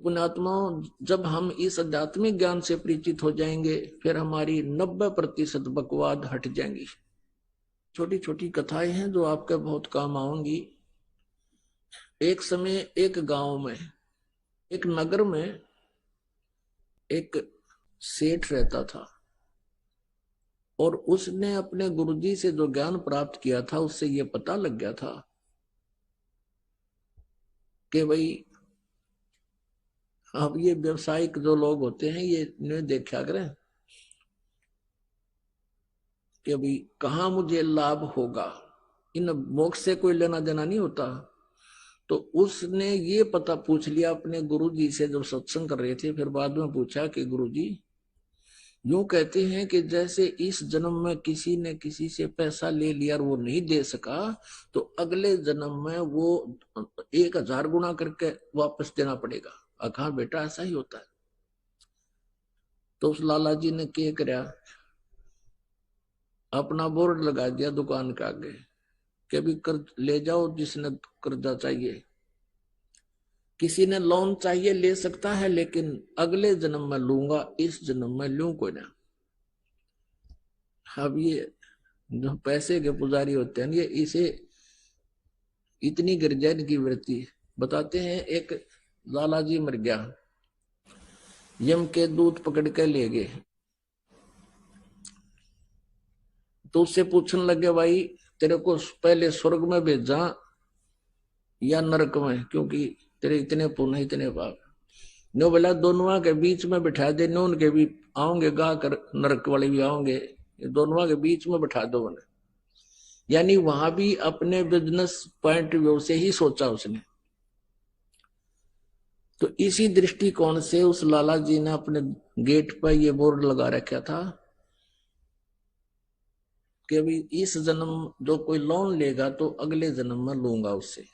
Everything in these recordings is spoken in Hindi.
पुण्यात्मा, जब हम इस आध्यात्मिक ज्ञान से परिचित हो जाएंगे फिर हमारी 90% बकवाद हट जाएंगी। छोटी छोटी कथाएं हैं जो आपके बहुत काम आएंगी। एक समय एक गांव में, एक नगर में एक सेठ रहता था और उसने अपने गुरुजी से जो ज्ञान प्राप्त किया था उससे ये पता लग गया था कि भाई अब ये व्यवसायिक जो लोग होते हैं ये इन्हें देखा करें कि अभी कहाँ मुझे लाभ होगा, इन मोक्ष से कोई लेना देना नहीं होता। तो उसने ये पता पूछ लिया अपने गुरुजी से जब सत्संग कर रहे थे, फिर बाद में पूछा कि गुरुजी, यूं कहते हैं कि जैसे इस जन्म में किसी ने किसी से पैसा ले लिया और वो नहीं दे सका तो अगले जन्म में वो 1000 गुना करके वापस देना पड़ेगा। कहा बेटा ऐसा ही होता है। तो उस लाला जी ने क्या कराया, अपना बोर्ड लगा दिया दुकान के आगे कि अभी कर्ज ले जाओ, जिसने कर्जा चाहिए, किसी ने लोन चाहिए ले सकता है, लेकिन अगले जन्म में लूंगा, इस जन्म में लूं कोई ना। अब ये जो पैसे के पुजारी होते हैं ये इसे इतनी गिरजैन की वृत्ति बताते हैं। एक लाला जी मर गया, यम के दूत पकड़ के ले गए तो उससे पूछने लगे, भाई तेरे को पहले स्वर्ग में भेजा या नरक में, क्योंकि तेरे इतने पुण्य इतने पाप। नो बोला दोनों के बीच में बिठा दे, नो उनके भी आओगे गा कर, नरक वाले भी आओगे, दोनों के बीच में बिठा दो उन्हें। यानी वहां भी अपने बिजनेस पॉइंट व्यू से ही सोचा उसने। तो इसी दृष्टिकोण से उस लाला जी ने अपने गेट पर ये बोर्ड लगा रखा था कि अभी इस जन्म जो कोई लोन लेगा तो अगले जन्म में लूंगा उससे।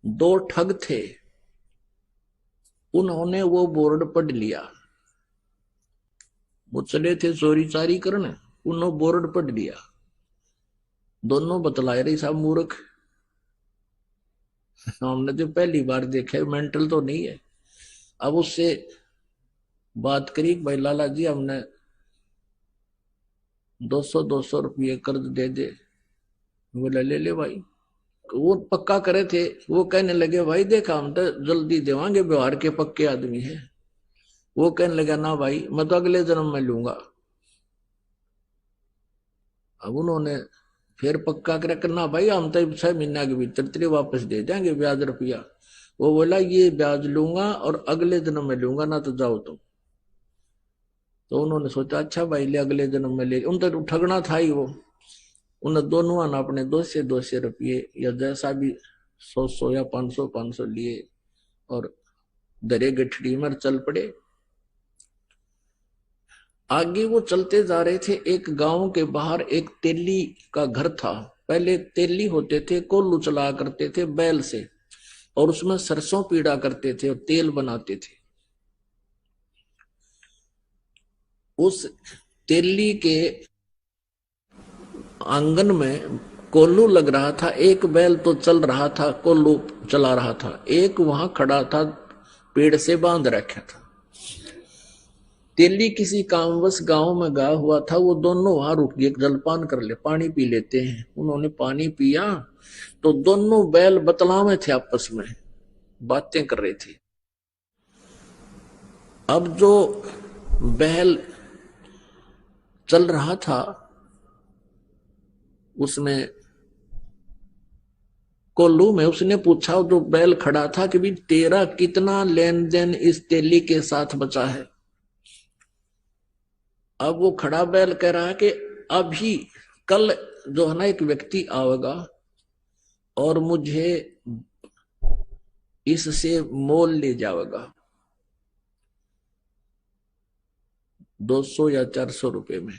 दो ठग थे, उन्होंने वो बोर्ड पढ़ लिया, वो चले थे चोरी चारी करने, उन्होंने बोर्ड पढ़ लिया। दोनों बतलाए रही साहब मूर्ख, हमने तो पहली बार देखा, मेंटल तो नहीं है। अब उससे बात करी, भाई लाला जी हमने 200 रुपये कर्ज दे दे। बोला ले ले भाई। वो पक्का करे थे, वो कहने लगे भाई देखा हम तो जल्दी देवांगे, व्यवहार के पक्के आदमी है। वो कहने लगा ना भाई मैं तो अगले जन्म में लूंगा। अब उन्होंने फिर पक्का करे करना, भाई हम तो 6 महीने के भीतर तेरे वापस दे देंगे ब्याज रुपया। वो बोला ये ब्याज लूंगा और अगले जन्म में लूंगा, ना तो जाओ तुम। तो उन्होंने सोचा अच्छा भाई ले अगले जन्म में ले, उन तो ठगना था ही वो। उन दोनों ने अपने 200 रुपये या जैसा भी 100 या 500 लिए और दरे गठड़ी में चल पड़े। आगे वो चलते जा रहे थे, एक गांव के बाहर एक तेली का घर था। पहले तेली होते थे, कोल्लू चला करते थे बैल से, और उसमें सरसों पीड़ा करते थे और तेल बनाते थे। उस तेली के आंगन में कोल्लू लग रहा था, एक बैल तो चल रहा था, कोल्लू चला रहा था, एक वहां खड़ा था पेड़ से बांध रखा था। तेली किसी कामवश गांव में गया हुआ था, वो दोनों वहां रुक गए, जलपान कर ले, पानी पी लेते हैं। उन्होंने पानी पिया तो दोनों बैल बतलावे थे, आपस में बातें कर रहे थे। अब जो बैल चल रहा था उसमें कोल्लू में उसने पूछा जो बैल खड़ा था कि भी तेरा कितना लेन देन इस तेली के साथ बचा है। अब वो खड़ा बैल कह रहा है कि अभी कल जो है ना एक व्यक्ति आएगा और मुझे इससे मोल ले जाएगा 200 या 400 रुपए में।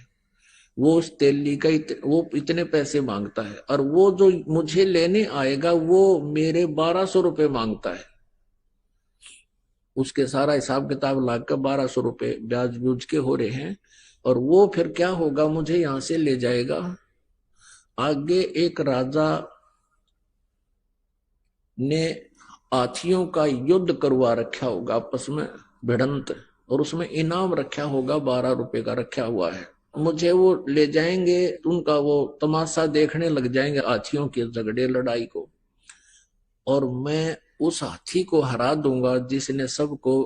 वो उस तेली का वो इतने पैसे मांगता है, और वो जो मुझे लेने आएगा वो मेरे 1200 रुपए मांगता है। उसके सारा हिसाब किताब लाकर 1200 रुपए ब्याज ब्यूज के हो रहे हैं। और वो फिर क्या होगा, मुझे यहां से ले जाएगा। आगे एक राजा ने हाथियों का युद्ध करवा रखा होगा आपस में भिड़ंत, और उसमें इनाम रखा होगा 12 रुपए का रखा हुआ है। मुझे वो ले जाएंगे, उनका वो तमाशा देखने लग जाएंगे हाथियों के झगड़े लड़ाई को, और मैं उस हाथी को हरा दूंगा जिसने सबको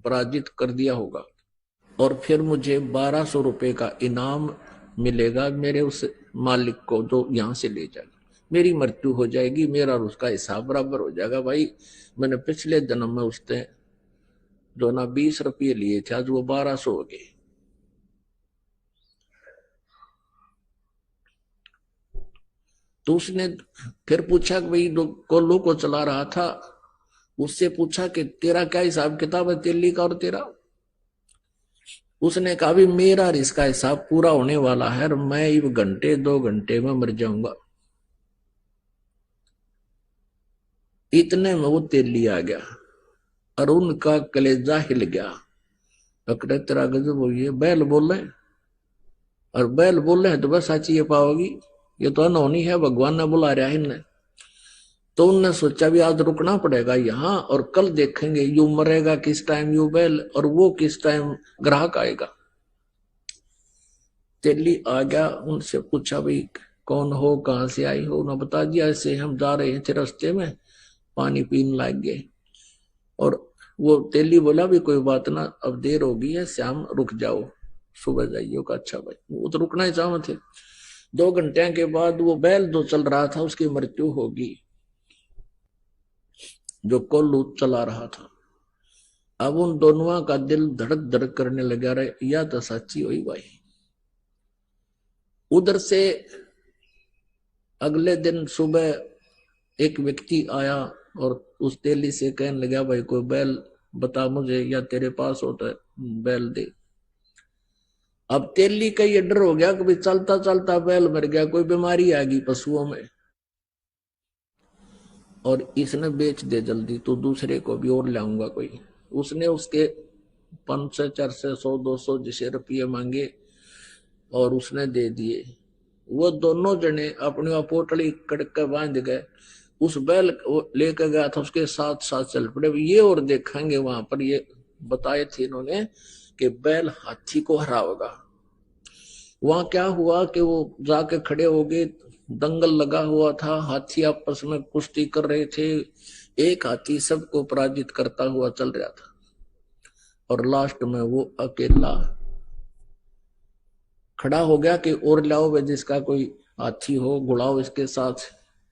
पराजित कर दिया होगा, और फिर मुझे 1200 रुपए का इनाम मिलेगा मेरे उस मालिक को जो यहां से ले जाएगा। मेरी मृत्यु हो जाएगी, मेरा और उसका हिसाब बराबर हो जाएगा। भाई मैंने पिछले जन्म में उसने जो ना 20 रुपये लिए थे, आज वो 1200 हो गए। तो उसने फिर पूछा कि भाई जो कोल्लू को चला रहा था उससे पूछा कि तेरा क्या हिसाब किताब है तेली का और तेरा? उसने कहा भी मेरा और इसका हिसाब पूरा होने वाला है और मैं एक घंटे 2 घंटे में मर जाऊंगा। इतने में वो तेली आ गया और उनका कलेजा हिल गया। अकड़े तेरा गजब हो, ये बैल बोल रहे, और बैल बोल रहे हैं तो बस साची ये पाओगी, ये तो अनहोनी है, भगवान ने बुला रहा है इन्हें। तो उनने सोचा भी आज रुकना पड़ेगा यहाँ, और कल देखेंगे यू मरेगा किस टाइम यू बैल, और वो किस टाइम ग्राहक आएगा। तेली आ गया, उनसे पूछा भाई कौन हो, कहाँ से आई हो? उन्होंने बता दिया ऐसे हम जा रहे थे रास्ते में पानी पीने लग गए। और वो तेली बोला भी कोई बात ना, अब देर हो गई है, शाम रुक जाओ, सुबह जाइयो का। अच्छा भाई, वो तो रुकना ही चाह थे। 2 घंटे के बाद वो बैल जो चल रहा था उसकी मृत्यु होगी, जो कोल्लू चला रहा था। अब उन दोनों का दिल धड़क धड़क करने लगा रहे, या तो सच्ची हुई भाई। उधर से अगले दिन सुबह एक व्यक्ति आया और उस तेली से कहने लगा भाई कोई बैल बता मुझे, या तेरे पास होता है बैल दे। अब तेली का ये डर हो गया कि भाई चलता चलता बैल मर गया, कोई बीमारी आ गई पशुओं में, और इसने बेच दे जल्दी तो दूसरे को भी और लाऊंगा कोई। उसने उसके 500 400 100 200 जिसे रुपये मांगे और उसने दे दिए। वो दोनों जने अपनी पोटली कड़क के बांध गए, उस बैल लेकर गया था उसके साथ साथ चल पड़े। ये और देखेंगे वहां पर ये बताए थे इन्होंने कि बैल हाथी को हराएगा। वहां क्या हुआ कि वो जाके खड़े हो गए, दंगल लगा हुआ था, हाथी आपस में कुश्ती कर रहे थे, एक हाथी सबको पराजित करता हुआ चल रहा था, और लास्ट में वो अकेला खड़ा हो गया कि और लाओ वे जिसका कोई हाथी हो, गुड़ाओ इसके साथ,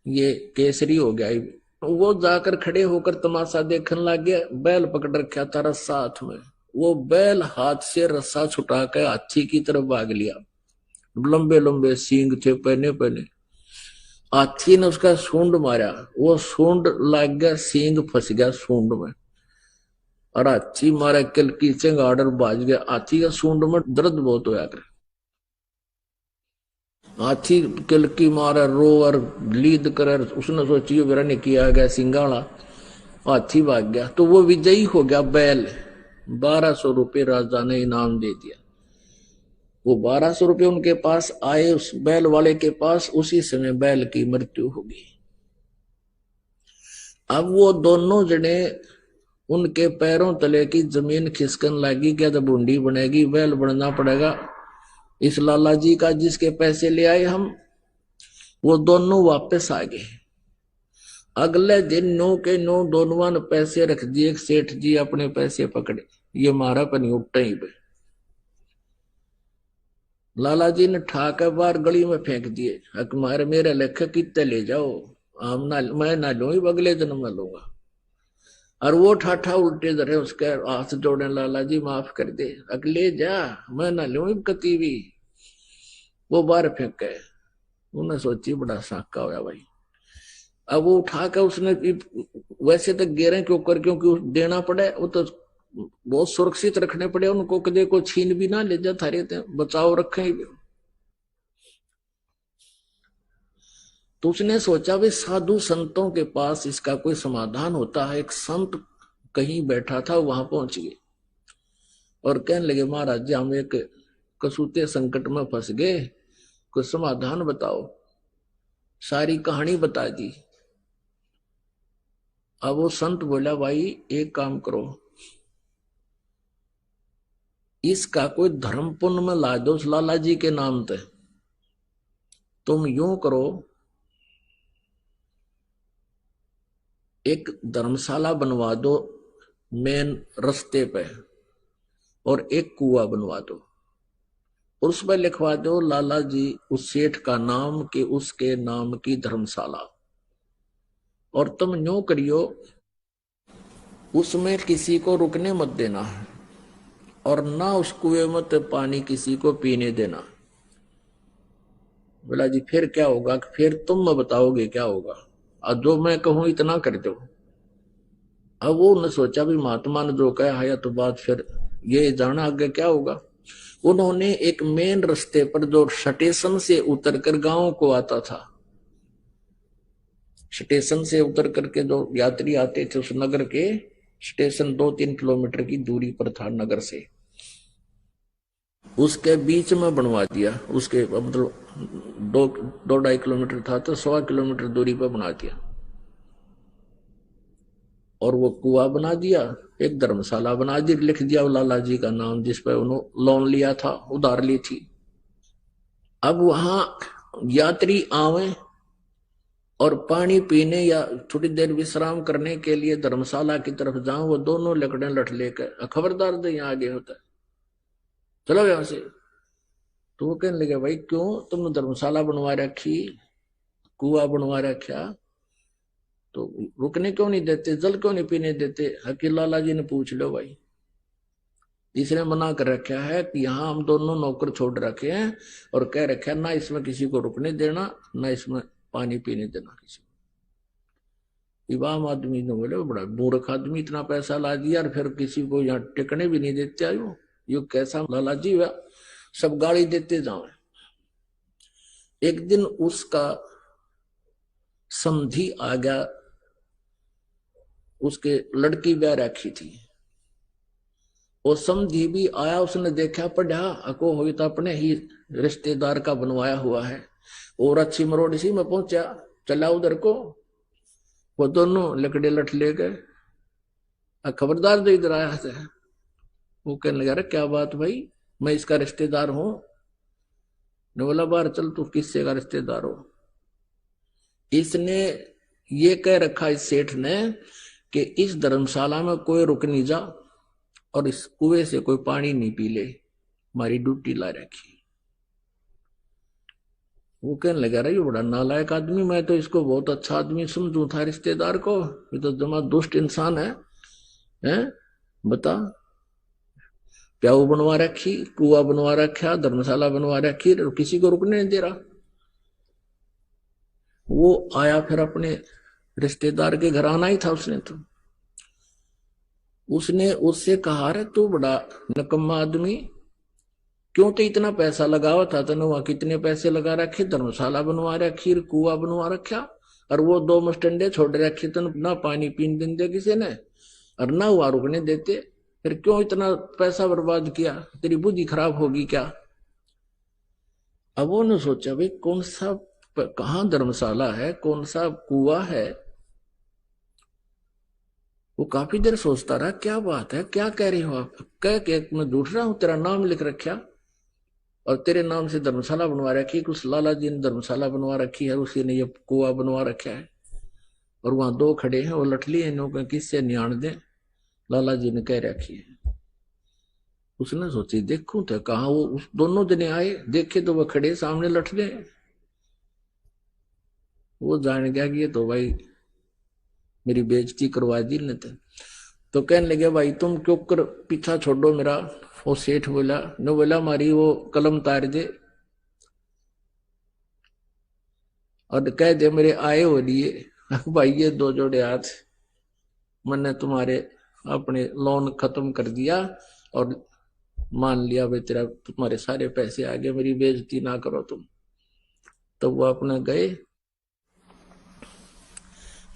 ये केसरी हो गया। वो जाकर खड़े होकर तमाशा देखने लग गया। बैल पकड़ रखा था रस्सा हाथ में, वो बैल हाथ से रस्सा छुटा कर हाथी की तरफ भाग लिया। लंबे लंबे सींग थे पहने पहने। हाथी ने उसका सूंड मारा, वो सूंड लग गया, सींग फंस गया सूंड में, और हाथी मारा किल की चिंगाड़ बाज गया। हाथी का सूंड में दर्द बहुत होया कर, हाथी किलकी मारे रो और लीद करे। उसने सोची मेरा ने किया गया सिंगाड़ा, हाथी भाग गया। तो वो विजयी हो गया बैल, 1200 रुपये राजा ने इनाम दे दिया। वो 1200 रुपये उनके पास आए, उस बैल वाले के पास, उसी समय बैल की मृत्यु हो गई। अब वो दोनों जने उनके पैरों तले की जमीन खिसकन लगी, क्या तो बूंदी बनेगी, बैल बनना पड़ेगा इस लाला जी का जिसके पैसे ले आए हम। वो दोनों वापस आ गए। अगले दिन 9 के 9 दोनों ने पैसे रख दिए। सेठ जी अपने पैसे पकड़े, ये मारा पनी उठे ही पे। लाला जी ने ठाकर बार गली में फेंक दिए, हकमार मेरे लेखे कितने ले जाओ, हम ना, मैं ना लू, अगले जन्म में लूंगा। और वो ठाठा उल्टे धरे उसके हाथ जोड़े, लाला जी माफ कर दे, अगले जा, मैं ना लू कती भी। वो बाहर फेंक गए। उन्हें सोची बड़ा साका होया भाई। अब वो उठाकर उसने, वैसे तो गिरे के ऊपर क्योंकि देना पड़े, वो तो बहुत सुरक्षित रखने पड़े उनको, कदे को छीन भी ना ले जा, थारे बचाव रखे। तो उसने सोचा भी साधु संतों के पास इसका कोई समाधान होता है। एक संत कहीं बैठा था, वहां पहुंच गए और कहने लगे महाराज जी हम एक कसूते संकट में फंस गए, कुछ समाधान बताओ। सारी कहानी बता दी। अब वो संत बोला, भाई एक काम करो, इसका कोई धर्म पुण्य में ला दो लाला जी के नाम पे। तुम यूं करो, एक धर्मशाला बनवा दो मेन रास्ते पे, और एक कुआं बनवा दो, उस पर लिखवा दो लाला जी उस सेठ का नाम कि उसके नाम की धर्मशाला। और तुम यूं करियो, उसमें किसी को रुकने मत देना, और ना उस कुएं में तो पानी किसी को पीने देना। बोला जी फिर क्या होगा? फिर तुम बताओगे क्या होगा, और जो मैं कहूं इतना कर दो। अब वो ने सोचा भी महात्मा ने जो कहा है तो बात फिर ये जाना आगे क्या होगा। उन्होंने एक मेन रास्ते पर जो स्टेशन से उतरकर गांव को आता था, स्टेशन से उतर करके जो यात्री आते थे उस नगर के, स्टेशन 2-3 किलोमीटर की दूरी पर था नगर से, उसके बीच में बनवा दिया। उसके मतलब 2-2.5 किलोमीटर था तो 1.25 किलोमीटर दूरी पर बना दिया, और वो कुआं बना दिया, एक धर्मशाला बना दी, लिख दिया लाला जी का नाम जिस पर उन्होंने लोन लिया था, उधार ली थी। अब वहां यात्री आवे और पानी पीने या थोड़ी देर विश्राम करने के लिए धर्मशाला की तरफ जाऊं, वो दोनों लकड़े लठ लेकर, खबरदार दे यहाँ आगे होता है, चलो यहां से। तो वो कहने लगे, भाई क्यों तुमने धर्मशाला बनवा रखी, कुआं बनवा रखा, तो रुकने क्यों नहीं देते, जल क्यों नहीं पीने देते? हकीम लाला जी ने पूछ लो भाई, इसने मना कर रखा है कि यहाँ हम दोनों नौकर छोड़ रखे हैं, और कह रखा है ना इसमें किसी को रुकने देना, ना इसमें पानी पीने देना किसी को। इमाम आदमी ने बोले, बड़ा मूर्ख आदमी, इतना पैसा ला दिया और फिर किसी को यहाँ टिकने भी नहीं देते आयो, यो कैसा लाला जी हुआ, सब गाली देते जाओ। एक दिन उसका समधी आ गया, उसके लड़की ब्याह रखी थी, वो समधी भी आया, उसने देखा पढ़ा अको हो तो अपने ही रिश्तेदार का बनवाया हुआ है, और अच्छी मरोड़ सी में पहुंचा, चला उधर को, वो दोनों लकड़े लठ ले गए, खबरदार जो इधर आया था। वो कहने लगा, क्या बात भाई, मैं इसका रिश्तेदार हूं। ने बोला, बाहर चल, तू किससे का रिश्तेदार हो? इसने ये कह रखा इस सेठ ने कि इस धर्मशाला में कोई रुक नहीं जा, और इस कुएं से कोई पानी नहीं पी ले, हमारी ड्यूटी ला रखी। वो कहने लगा, रही बड़ा नालायक आदमी, मैं तो इसको बहुत अच्छा आदमी समझू था रिश्तेदार को, ये तो जमा दुष्ट इंसान है, हैं? बता, प्याऊ बनवा रखी, कुआं बनवा रखा, धर्मशाला बनवा रखी, किसी को रुकने नहीं दे रहा। वो आया फिर अपने रिश्तेदार के घर आना ही था उसने, तो उसने उससे कहा, रे तू बड़ा नकम्मा आदमी, क्यों तो इतना पैसा लगावा था, तने वहां कितने पैसे लगा रखे, धर्मशाला बनवा रखी, कुआं बनवा रखा, और वो 2 मस्टंडे छोड़ रखे, तन ना पानी पीने देते किसी ने, और ना वहां रुकने देते, फिर क्यों इतना पैसा बर्बाद किया, तेरी बुद्धि खराब होगी क्या? अब वो ने सोचा, भाई कौन सा, कहाँ धर्मशाला है, कौन सा कुआं है। वो काफी देर सोचता रहा, क्या बात है, क्या कह रही हो आप? कह के मैं झूठ रहा हूं, तेरा नाम लिख रखा और तेरे नाम से धर्मशाला बनवा रखी, कुछ लाला जी ने धर्मशाला बनवा रखी है, उसी ने ये कुआं बनवा रखा है, और वहां 2 खड़े हैं, वो लठली है, नो किससे नियाण दे, लाला जी ने कह रखी है। उसने सोची, देखूं तो कहा, वो उस दोनों जने आए, देखे तो वो खड़े सामने लठले, वो जान गया कि ये तो भाई मेरी बेइज्जती करवा दी ने। तो कहने लगे, भाई तुम क्यों कर पीछा छोड़ो मेरा। वो सेठ बोला, न बोला, मारी वो कलम तार दे और कह दे मेरे आए हो लिए भाई ये 2 जोड़े हाथ, मैंने तुम्हारे अपने लोन खत्म कर दिया और मान लिया भाई तेरा, तुम्हारे सारे पैसे आ गए, मेरी बेइज्जती ना करो तुम। तो वो अपने गए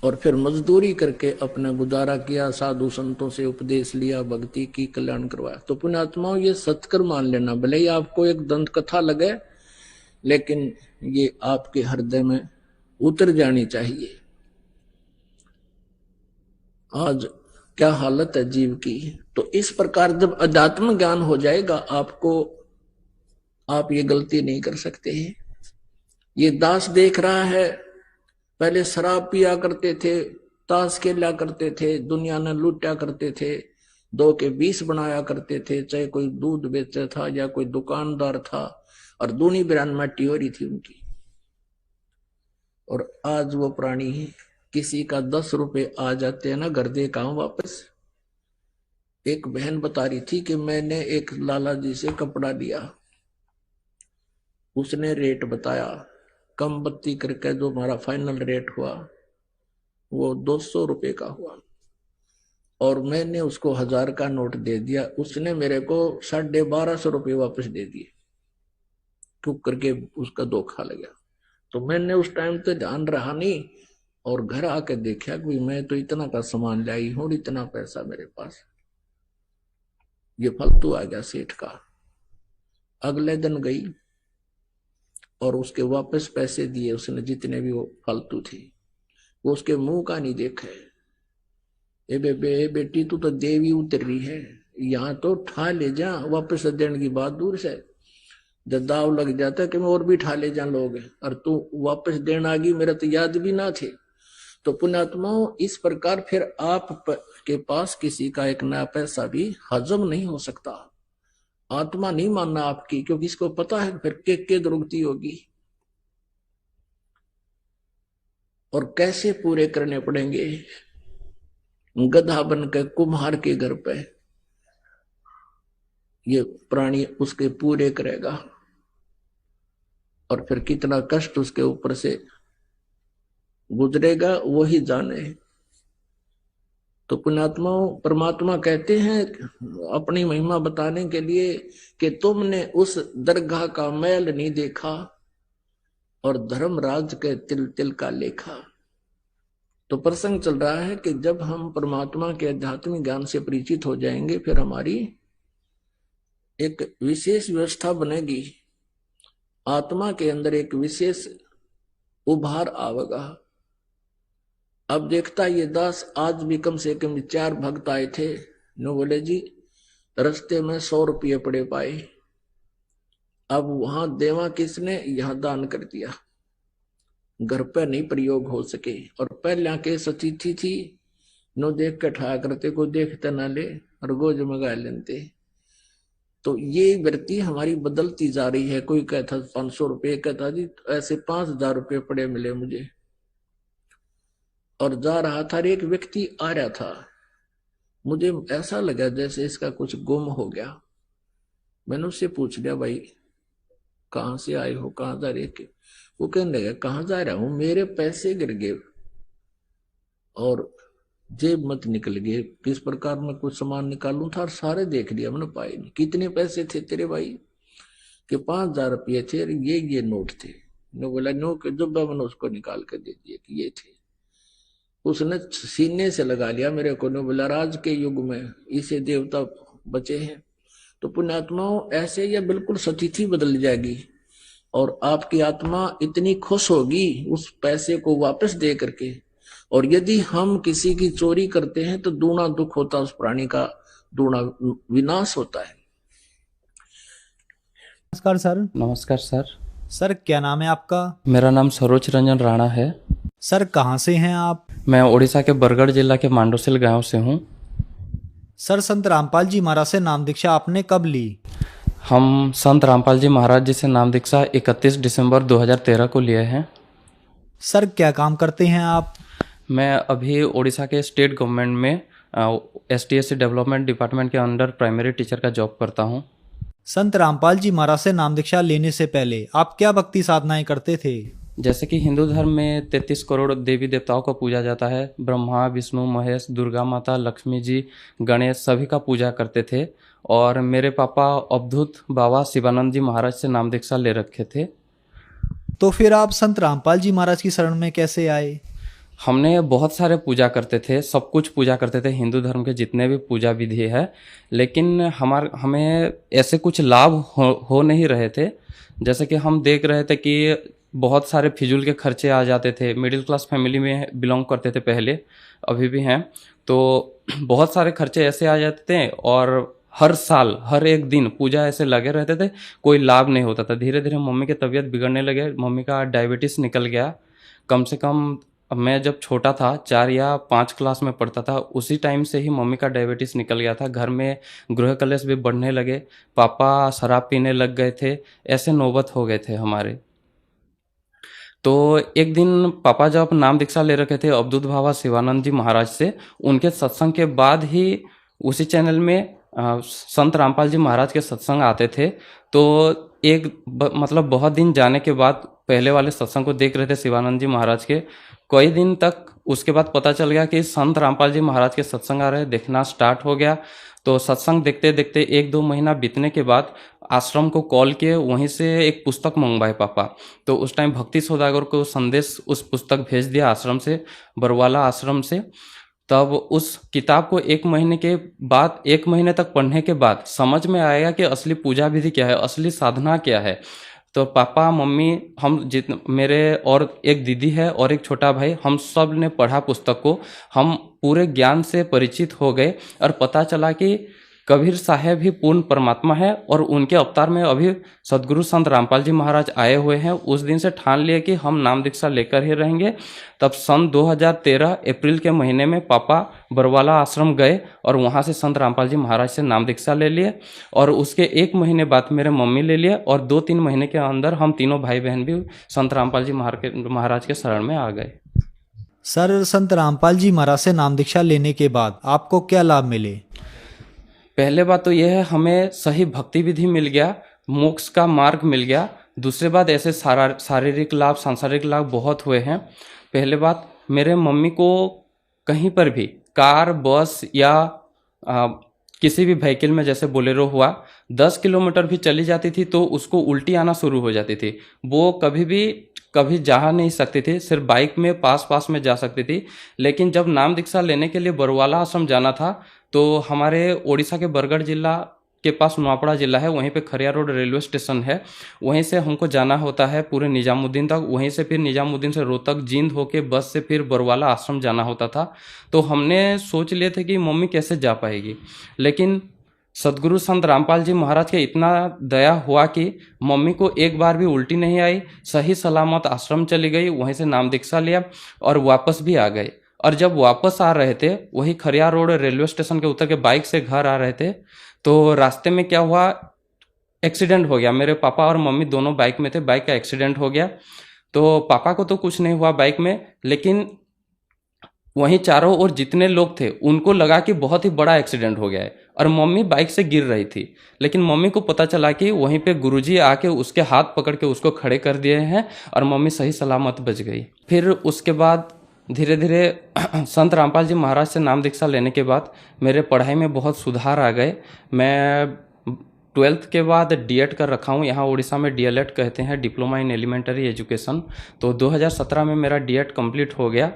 और फिर मजदूरी करके अपना गुजारा किया, साधु संतों से उपदेश लिया, भक्ति की, कल्याण करवाया। तो पुण्यात्माओं, ये सत्कर मान लेना, भले ही आपको एक दंत कथा लगे, लेकिन ये आपके हृदय में उतर जानी चाहिए। आज क्या हालत है जीव की। तो इस प्रकार जब अध्यात्म ज्ञान हो जाएगा आपको, आप ये गलती नहीं कर सकते हैं। ये दास देख रहा है, पहले शराब पिया करते थे, ताश खेला करते थे, दुनिया ने लूटा करते थे, 2 के 20 बनाया करते थे, चाहे कोई दूध बेचता था या कोई दुकानदार था, और दूनी बिरानमाटी हो रही थी उनकी। और आज वो प्राणी किसी का 10 रुपए आ जाते हैं ना, घर दे काम वापस। एक बहन बता रही थी कि मैंने एक लाला जी से कपड़ा लिया, उसने रेट बताया, कम बत्ती करके जो हमारा फाइनल रेट हुआ वो 200 रुपए का हुआ, और मैंने उसको 1000 का नोट दे दिया, उसने मेरे को 1250 रुपये वापस दे दिए। चुप करके उसका धोखा लगा। तो मैंने उस टाइम तो ध्यान रहा नहीं, और घर आके देखा कि मैं तो इतना का सामान लाई हूं और इतना पैसा मेरे पास, ये फालतू आ गया सेठ का। अगले दिन गई और उसके वापस पैसे दिए उसने, जितने भी वो फालतू थे। वो उसके मुंह का नहीं देखा। ए बेटी तू तो देवी उतर रही है, यहाँ तो ठा ले जा, वापस देने की बात दूर से। जब दाव लग जाता कि मैं और भी ठा ले जा लोग, और तू वापस देना आ गई, मेरा तो याद भी ना थे। तो पुण्यात्माओं, इस प्रकार फिर आप के पास किसी का एक नया पैसा भी हजम नहीं हो सकता। आत्मा नहीं मानना आपकी, क्योंकि इसको पता है फिर के दुर्गति होगी और कैसे पूरे करने पड़ेंगे। गधा बनकर कुम्हार के घर पे ये प्राणी उसके पूरे करेगा, और फिर कितना कष्ट उसके ऊपर से गुजरेगा वही जाने। तो पुण्यात्माओं, परमात्मा कहते हैं अपनी महिमा बताने के लिए कि तुमने उस दरगाह का मैल नहीं देखा और धर्मराज के तिल तिल का लेखा। तो प्रसंग चल रहा है कि जब हम परमात्मा के आध्यात्मिक ज्ञान से परिचित हो जाएंगे, फिर हमारी एक विशेष व्यवस्था बनेगी, आत्मा के अंदर एक विशेष उभार आवेगा। अब देखता ये दास, आज भी कम से कम 4 भक्त आए थे, नो बोले जी रास्ते में 100 रुपये पड़े पाए। अब वहां देवा किसने, यहां दान कर दिया, घर पर नहीं प्रयोग हो सके। और पहले के सतिथि थी, नो देख के ठा करते, को देखते ना ले और गोज मगा लेते। तो ये वृत्ति हमारी बदलती जा रही है। कोई कहता 500 रुपये, कहता जी ऐसे 5000 रुपये पड़े मिले मुझे। और जा रहा था, एक व्यक्ति आ रहा था, मुझे ऐसा लगा जैसे इसका कुछ गुम हो गया। मैंने उससे पूछ लिया, भाई कहाँ से आए हो, कहाँ जा रहे थे? वो कहने लगा, कहाँ जा रहा हूं, मेरे पैसे गिर गए और जेब मत निकल गए, किस प्रकार मैं कुछ सामान निकालूं था और सारे देख लिया, मैंने पाए नहीं। कितने पैसे थे तेरे भाई? कि 5000 रुपये थे, ये नोट थे। नो बोला, नो के जब मैंने उसको निकाल कर दे दिए कि ये थे। उसने सीने से लगा लिया मेरे को, नो बोला, राज के युग में इसे देवता बचे हैं। तो पुण्यात्माओं, ऐसे यह बिल्कुल स्थिति बदल जाएगी और आपकी आत्मा इतनी खुश होगी उस पैसे को वापस दे करके। और यदि हम किसी की चोरी करते हैं तो दूना दुख होता, उस प्राणी का दूना विनाश होता है। नमस्कार सर। नमस्कार सर। सर क्या नाम है आपका? मेरा नाम सरोज रंजन राणा है। सर कहाँ से हैं आप? मैं उड़ीसा के बरगढ़ जिला के मांडोसिल गांव से हूँ। सर संत रामपाल जी महाराज से नाम दीक्षा आपने कब ली? हम संत रामपाल जी महाराज जी से नाम दीक्षा 31 दिसंबर 2013 को लिए हैं। सर क्या काम करते हैं आप? मैं अभी उड़ीसा के स्टेट गवर्नमेंट में STSC डेवलपमेंट डिपार्टमेंट के अंडर प्राइमरी टीचर का जॉब करता हूँ। संत रामपाल जी महाराज से नाम दीक्षा लेने से पहले आप क्या भक्ति साधनाएं करते थे? जैसे कि हिंदू धर्म में 33 करोड़ देवी देवताओं का पूजा जाता है। ब्रह्मा, विष्णु, महेश, दुर्गा माता, लक्ष्मी जी, गणेश सभी का पूजा करते थे। और मेरे पापा अवधूत बाबा शिवानंद जी महाराज से नाम दीक्षा ले रखे थे। तो फिर आप संत रामपाल जी महाराज की शरण में कैसे आए? हमने बहुत सारे पूजा करते थे, सब कुछ पूजा करते थे, हिंदू धर्म के जितने भी पूजा विधि है, लेकिन हमें ऐसे कुछ लाभ हो नहीं रहे थे। जैसे कि हम देख रहे थे कि बहुत सारे फिजूल के खर्चे आ जाते थे। मिडिल क्लास फैमिली में बिलोंग करते थे पहले, अभी भी हैं। तो बहुत सारे खर्चे ऐसे आ जाते थे और हर साल हर एक दिन पूजा ऐसे लगे रहते थे, कोई लाभ नहीं होता था। धीरे धीरे मम्मी की तबीयत बिगड़ने लगे, मम्मी का डायबिटीज़ निकल गया। कम से कम मैं जब छोटा था 4 या 5 क्लास में पढ़ता था, उसी टाइम से ही मम्मी का डायबिटीज़ निकल गया था। घर में गृह कलेश भी बढ़ने लगे, पापा शराब पीने लग गए थे, ऐसे नौबत हो गए थे हमारे। तो एक दिन पापा जब नाम दीक्षा ले रखे थे अवधूत बाबा शिवानंद जी महाराज से, उनके सत्संग के बाद ही उसी चैनल में संत रामपाल जी महाराज के सत्संग आते थे। तो मतलब बहुत दिन जाने के बाद पहले वाले सत्संग को देख रहे थे शिवानंद जी महाराज के, कई दिन तक उसके बाद पता चल गया कि संत रामपाल जी महाराज के सत्संग आ रहे हैं, देखना स्टार्ट हो गया। तो सत्संग देखते देखते 1-2 महीना बीतने के बाद आश्रम को कॉल किए, वहीं से एक पुस्तक मंगवाए पापा। तो उस टाइम भक्ति सौदागर को संदेश उस पुस्तक भेज दिया आश्रम से, बरवाला आश्रम से। तब उस किताब को 1 महीने के बाद, 1 महीने तक पढ़ने के बाद समझ में आएगा कि असली पूजा विधि क्या है, असली साधना क्या है। तो पापा मम्मी हम मेरे और एक दीदी है और एक छोटा भाई, हम सब ने पढ़ा पुस्तक को, हम पूरे ज्ञान से परिचित हो गए और पता चला कि कबीर साहब ही पूर्ण परमात्मा है और उनके अवतार में अभी सदगुरु संत रामपाल जी महाराज आए हुए हैं। उस दिन से ठान लिए कि हम नाम दीक्षा लेकर ही रहेंगे। तब सन 2013 अप्रैल के महीने में पापा बरवाला आश्रम गए और वहाँ से संत रामपाल जी महाराज से नाम दीक्षा ले लिए और उसके 1 महीने बाद मेरे मम्मी ले लिए और 2-3 महीने के अंदर हम तीनों भाई बहन भी संत रामपाल जी महाराज के शरण में आ गए। सर, संत रामपाल जी महाराज से नाम दीक्षा लेने के बाद आपको क्या लाभ मिले? पहले बात तो यह है, हमें सही भक्ति विधि मिल गया, मोक्ष का मार्ग मिल गया। दूसरे बात, ऐसे शारीरिक लाभ, सांसारिक लाभ बहुत हुए हैं। पहले बात, मेरे मम्मी को कहीं पर भी कार, बस या किसी भी व्हीकल में, जैसे बोलेरो हुआ, 10 किलोमीटर भी चली जाती थी तो उसको उल्टी आना शुरू हो जाती थी। वो कभी जा नहीं सकती थी, सिर्फ बाइक में पास में जा सकती थी। लेकिन जब नाम दीक्षा लेने के लिए बरवाला आश्रम जाना था तो हमारे उड़ीसा के बरगढ़ जिला के पास नुआपड़ा जिला है, वहीं पे खरिया रोड रेलवे स्टेशन है, वहीं से हमको जाना होता है पूरे निजामुद्दीन तक। वहीं से फिर निजामुद्दीन से रोहतक, जींद होके बस से फिर बरवाला आश्रम जाना होता था। तो हमने सोच लिए थे कि मम्मी कैसे जा पाएगी, लेकिन सदगुरु संत रामपाल जी महाराज के इतना दया हुआ कि मम्मी को एक बार भी उल्टी नहीं आई, सही सलामत आश्रम चली गई, वहीं से नाम दीक्षा लिया और वापस भी आ गए। और जब वापस आ रहे थे, वही खरिया रोड रेलवे स्टेशन के उतर के बाइक से घर आ रहे थे, तो रास्ते में क्या हुआ, एक्सीडेंट हो गया। मेरे पापा और मम्मी दोनों बाइक में थे, बाइक का एक्सीडेंट हो गया। तो पापा को तो कुछ नहीं हुआ बाइक में, लेकिन वहीं चारों ओर जितने लोग थे उनको लगा कि बहुत ही बड़ा एक्सीडेंट हो गया है और मम्मी बाइक से गिर रही थी। लेकिन मम्मी को पता चला कि वहीं पे गुरुजी आके उसके हाथ पकड़ के उसको खड़े कर दिए हैं और मम्मी सही सलामत बच गई। फिर उसके बाद धीरे धीरे संत रामपाल जी महाराज से नाम दीक्षा लेने के बाद मेरे पढ़ाई में बहुत सुधार आ गए। मैं 12th के बाद डीएड कर रखा हूँ, यहाँ उड़ीसा में डीएलएड कहते हैं, डिप्लोमा इन एलिमेंट्री एजुकेशन। तो 2017 में मेरा डीएड कंप्लीट हो गया।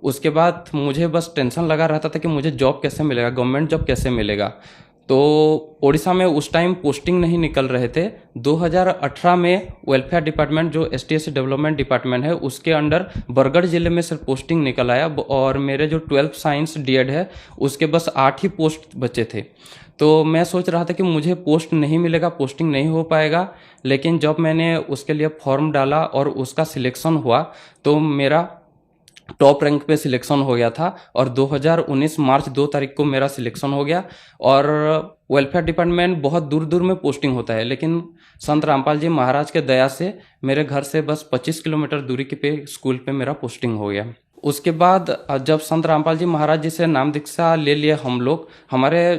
उसके बाद मुझे बस टेंशन लगा रहता था कि मुझे जॉब कैसे मिलेगा, गवर्नमेंट जॉब कैसे मिलेगा। तो उड़ीसा में उस टाइम पोस्टिंग नहीं निकल रहे थे। 2018 में वेलफेयर डिपार्टमेंट, जो STSC डेवलपमेंट डिपार्टमेंट है, उसके अंडर बरगढ़ जिले में सिर्फ पोस्टिंग निकल आया और मेरे जो 12th साइंस डीएड है उसके बस 8 ही पोस्ट बचे थे। तो मैं सोच रहा था कि मुझे पोस्ट नहीं मिलेगा, पोस्टिंग नहीं हो पाएगा। लेकिन जब मैंने उसके लिए फॉर्म डाला और उसका सिलेक्शन हुआ तो मेरा टॉप रैंक पे सिलेक्शन हो गया था और 2019 मार्च 2 तारीख को मेरा सिलेक्शन हो गया। और वेलफेयर डिपार्टमेंट बहुत दूर दूर में पोस्टिंग होता है, लेकिन संत रामपाल जी महाराज के दया से मेरे घर से बस 25 किलोमीटर दूरी के पे स्कूल पे मेरा पोस्टिंग हो गया। उसके बाद जब संत रामपाल जी महाराज जी से नाम दीक्षा ले लिए हम लोग, हमारे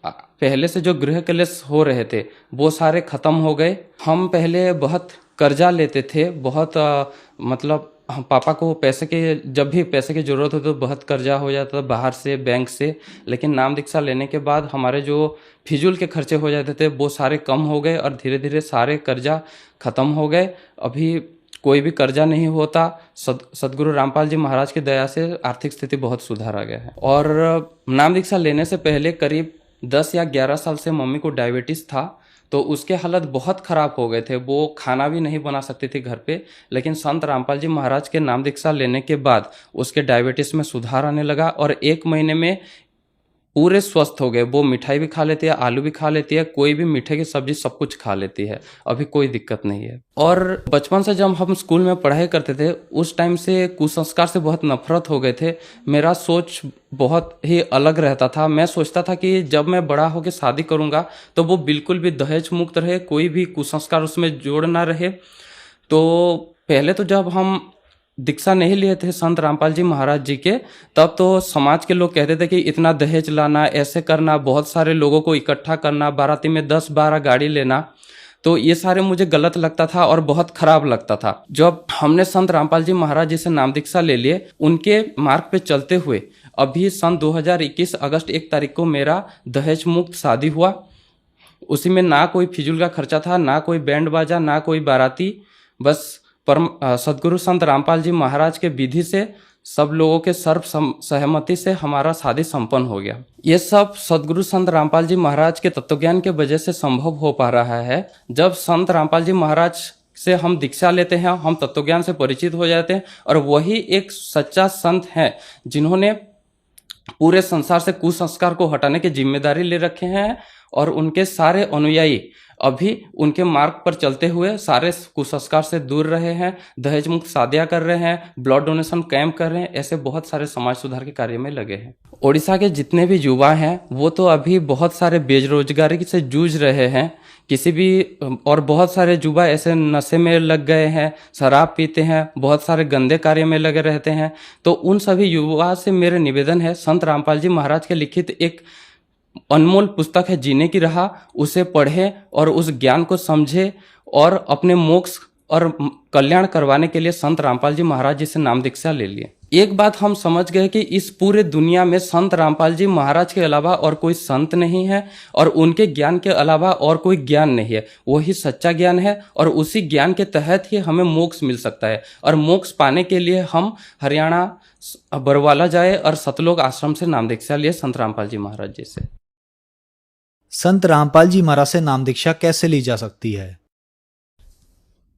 पहले से जो गृह कलेश हो रहे थे वो सारे ख़त्म हो गए। हम पहले बहुत कर्जा लेते थे, बहुत मतलब पापा को जब भी पैसे की ज़रूरत हो तो बहुत कर्जा हो जाता था बाहर से, बैंक से। लेकिन नाम दीक्षा लेने के बाद हमारे जो फिजूल के खर्चे हो जाते थे वो सारे कम हो गए और धीरे धीरे सारे कर्जा ख़त्म हो गए। अभी कोई भी कर्जा नहीं होता। सदगुरु रामपाल जी महाराज की दया से आर्थिक स्थिति बहुत सुधार आ गया है। और नाम दीक्षा लेने से पहले करीब 10 या 11 साल से मम्मी को डायबिटीज़ था। तो उसके हालत बहुत ख़राब हो गए थे, वो खाना भी नहीं बना सकती थी घर पे। लेकिन संत रामपाल जी महाराज के नाम दीक्षा लेने के बाद उसके डायबिटीज़ में सुधार आने लगा और 1 महीने में पूरे स्वस्थ हो गए। वो मिठाई भी खा लेती है, आलू भी खा लेती है, कोई भी मीठे की सब्जी सब कुछ खा लेती है, अभी कोई दिक्कत नहीं है। और बचपन से जब हम स्कूल में पढ़ाई करते थे उस टाइम से कुसंस्कार से बहुत नफरत हो गए थे। मेरा सोच बहुत ही अलग रहता था। मैं सोचता था कि जब मैं बड़ा होकर शादी करूंगा तो वो बिल्कुल भी दहेज मुक्त रहे, कोई भी कुसंस्कार उसमें जोड़ ना रहे। तो पहले तो जब हम दीक्षा नहीं लिए थे संत रामपाल जी महाराज जी के, तब तो समाज के लोग कहते थे कि इतना दहेज लाना, ऐसे करना, बहुत सारे लोगों को इकट्ठा करना, बाराती में 10-12 गाड़ी लेना, तो ये सारे मुझे गलत लगता था और बहुत खराब लगता था। जब हमने संत रामपाल जी महाराज जी से नाम दीक्षा ले लिए, उनके मार्ग पे चलते हुए अभी सन 2021 अगस्त 1 तारीख को मेरा दहेज मुक्त शादी हुआ। उसी में ना कोई फिजूल का खर्चा था, ना कोई बैंड बाजा, ना कोई बाराती, बस परम सदगुरु संत रामपाल जी महाराज के विधि से सब लोगों के सर्व सहमति से हमारा शादी संपन्न हो गया। ये सब सदगुरु संत रामपाल जी महाराज के तत्वज्ञान के वजह से संभव हो पा रहा है। जब संत रामपाल जी महाराज से हम दीक्षा लेते हैं, हम तत्वज्ञान से परिचित हो जाते हैं और वही एक सच्चा संत है जिन्होंने पूरे संसार से कुसंस्कार को हटाने की जिम्मेदारी ले रखे हैं और उनके सारे अनुयायी अभी उनके मार्ग पर चलते हुए सारे कुसंस्कार से दूर रहे हैं, दहेज मुक्त शादियां कर रहे हैं, ब्लड डोनेशन कैंप कर रहे हैं, ऐसे बहुत सारे समाज सुधार के कार्य में लगे हैं। ओडिशा के जितने भी युवा हैं वो तो अभी बहुत सारे बेरोजगारी से जूझ रहे हैं, किसी भी, और बहुत सारे युवा ऐसे नशे में लग गए हैं, शराब पीते हैं, बहुत सारे गंदे कार्य में लगे रहते हैं। तो उन सभी युवा से मेरे निवेदन है, संत रामपाल जी महाराज के लिखित एक अनमोल पुस्तक है जीने की राह, उसे पढ़े और उस ज्ञान को समझे और अपने मोक्ष और कल्याण करवाने के लिए संत रामपाल जी महाराज जी से नाम दीक्षा ले लिए। एक बात हम समझ गए कि इस पूरे दुनिया में संत रामपाल जी महाराज के अलावा और कोई संत नहीं है और उनके ज्ञान के अलावा और कोई ज्ञान नहीं है। वही सच्चा ज्ञान है और उसी ज्ञान के तहत ही हमें मोक्ष मिल सकता है। और मोक्ष पाने के लिए हम हरियाणा बरवाला जाए और सतलोक आश्रम से नाम दीक्षा लिए संत रामपाल जी महाराज जी से। संत रामपाल जी महाराज से नाम दीक्षा कैसे ली जा सकती है?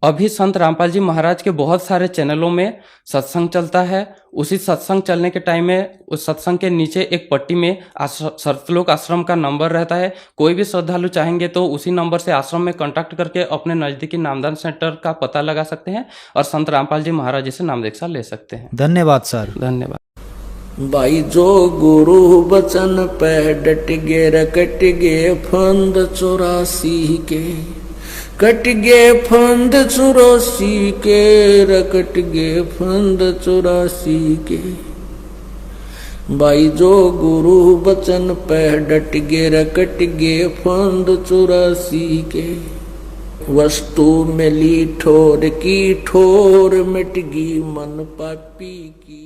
अभी संत रामपाल जी महाराज के बहुत सारे चैनलों में सत्संग चलता है। उसी सत्संग चलने के टाइम में उस सत्संग के नीचे एक पट्टी में सतलोक आश्रम का नंबर रहता है। कोई भी श्रद्धालु चाहेंगे तो उसी नंबर से आश्रम में कांटेक्ट करके अपने नजदीकी नामदान सेंटर का पता लगा सकते हैं और संत रामपाल जी महाराज जी से नाम दीक्षा ले सकते हैं। धन्यवाद सर। धन्यवाद। भाई जो गुरु बचन पे डट गे रकट गे फंद 84 के, कट गे फंद 84 के, रकट गे फंद 84 के। भाई जो गुरु बचन पे डट गे रकट गे फंद 84 के। वस्तु मिली ठोर की ठोर, मिट गई मन पापी की।